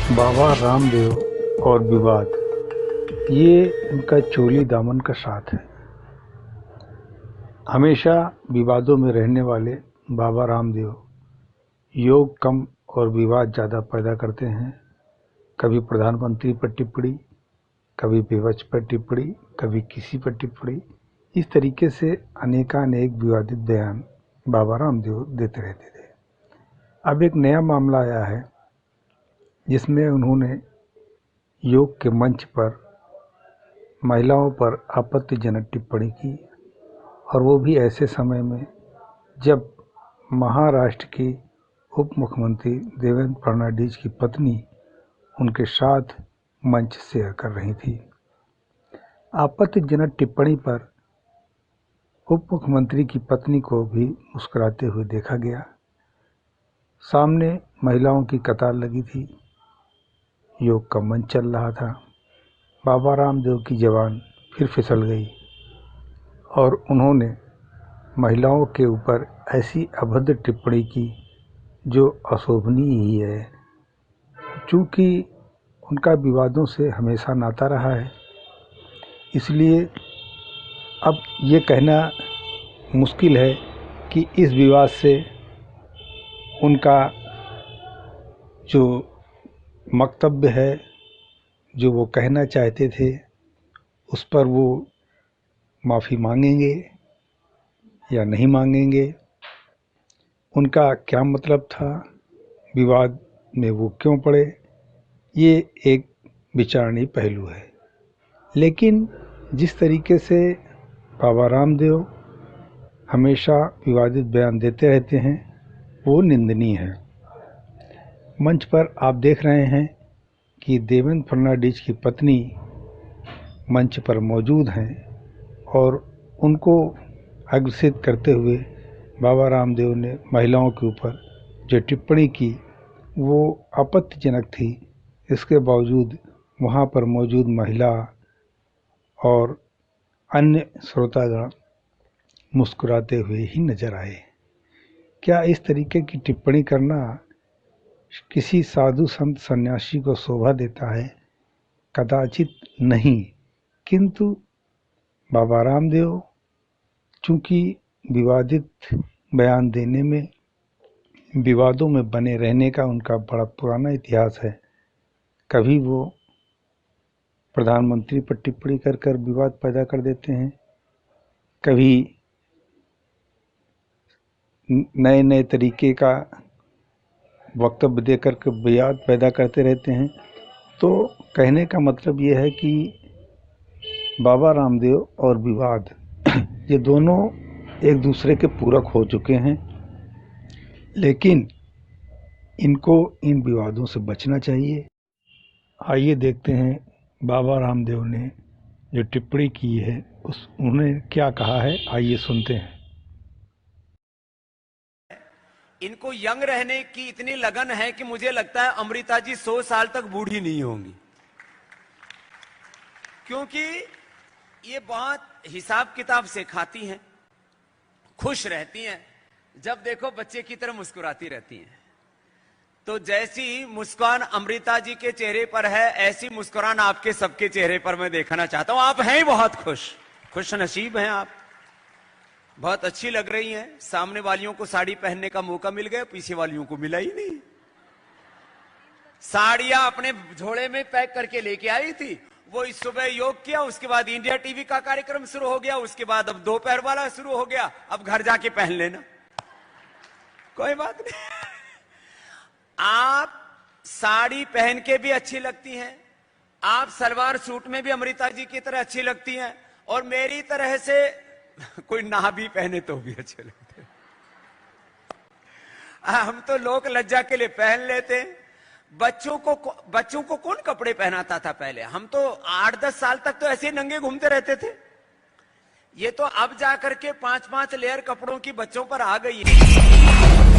बाबा रामदेव और विवाद, ये इनका चोली दामन का साथ है। हमेशा विवादों में रहने वाले बाबा रामदेव योग कम और विवाद ज़्यादा पैदा करते हैं। कभी प्रधानमंत्री पर टिप्पणी, कभी विपक्ष पर टिप्पणी, कभी किसी पर टिप्पणी। इस तरीके से अनेकानेक विवादित बयान बाबा रामदेव देते रहते थे। अब एक नया मामला आया है जिसमें उन्होंने योग के मंच पर महिलाओं पर आपत्तिजनक टिप्पणी की, और वो भी ऐसे समय में जब महाराष्ट्र की उप मुख्यमंत्री देवेंद्र फडणवीस की पत्नी उनके साथ मंच शेयर कर रही थी। आपत्तिजनक टिप्पणी पर उप मुख्यमंत्री की पत्नी को भी मुस्कुराते हुए देखा गया। सामने महिलाओं की कतार लगी थी, योग का मंच चल रहा था। बाबा रामदेव की ज़बान फिर फिसल गई और उन्होंने महिलाओं के ऊपर ऐसी अभद्र टिप्पणी की जो अशोभनीय ही है। चूँकि उनका विवादों से हमेशा नाता रहा है, इसलिए अब ये कहना मुश्किल है कि इस विवाद से उनका जो वक्तव्य है, जो वो कहना चाहते थे, उस पर वो माफ़ी मांगेंगे या नहीं मांगेंगे। उनका क्या मतलब था, विवाद में वो क्यों पड़े, ये एक विचारणीय पहलू है। लेकिन जिस तरीके से बाबा रामदेव हमेशा विवादित बयान देते रहते हैं, वो निंदनीय है। मंच पर आप देख रहे हैं कि देवेंद्र फडणवीस की पत्नी मंच पर मौजूद हैं और उनको अग्रसित करते हुए बाबा रामदेव ने महिलाओं के ऊपर जो टिप्पणी की वो आपत्तिजनक थी। इसके बावजूद वहाँ पर मौजूद महिला और अन्य श्रोतागण मुस्कुराते हुए ही नजर आए। क्या इस तरीके की टिप्पणी करना किसी साधु संत सन्यासी को शोभा देता है? कदाचित नहीं। किंतु बाबा रामदेव चूँकि विवादित बयान देने में, विवादों में बने रहने का उनका बड़ा पुराना इतिहास है। कभी वो प्रधानमंत्री पर टिप्पणी कर कर विवाद पैदा कर देते हैं, कभी नए नए तरीके का वक्तव्य देकर के विवाद पैदा करते रहते हैं। तो कहने का मतलब ये है कि बाबा रामदेव और विवाद ये दोनों एक दूसरे के पूरक हो चुके हैं, लेकिन इनको इन विवादों से बचना चाहिए। आइए देखते हैं बाबा रामदेव ने जो टिप्पणी की है उन्होंने क्या कहा है, आइए सुनते हैं। इनको यंग रहने की इतनी लगन है कि मुझे लगता है अमृता जी 100 साल तक बूढ़ी नहीं होंगी, क्योंकि ये बहुत हिसाब किताब से खाती हैं, खुश रहती हैं, जब देखो बच्चे की तरह मुस्कुराती रहती हैं। तो जैसी मुस्कान अमृता जी के चेहरे पर है, ऐसी मुस्कुरान आपके सबके चेहरे पर मैं देखना चाहता हूं। आप हैं बहुत खुश नसीब हैं आप, बहुत अच्छी लग रही हैं। सामने वालियों को साड़ी पहनने का मौका मिल गया, पीछे वालियों को मिला ही नहीं। साड़ियां अपने झोले में पैक करके लेके आई थी। वो इस सुबह योग किया, उसके बाद इंडिया टीवी का कार्यक्रम शुरू हो गया, उसके बाद अब दोपहर वाला शुरू हो गया। अब घर जाके पहन लेना, कोई बात नहीं। आप साड़ी पहन के भी अच्छी लगती हैं, आप सलवार सूट में भी अमृता जी की तरह अच्छी लगती हैं, और मेरी तरह से कोई ना भी पहने तो भी अच्छे लगते हैं। हम तो लोक लज्जा के लिए पहन लेते हैं। बच्चों को कौन कपड़े पहनाता था पहले? हम तो 8-10 साल तक तो ऐसे ही नंगे घूमते रहते थे। ये तो अब जाकर के 5-5 लेयर कपड़ों की बच्चों पर आ गई है।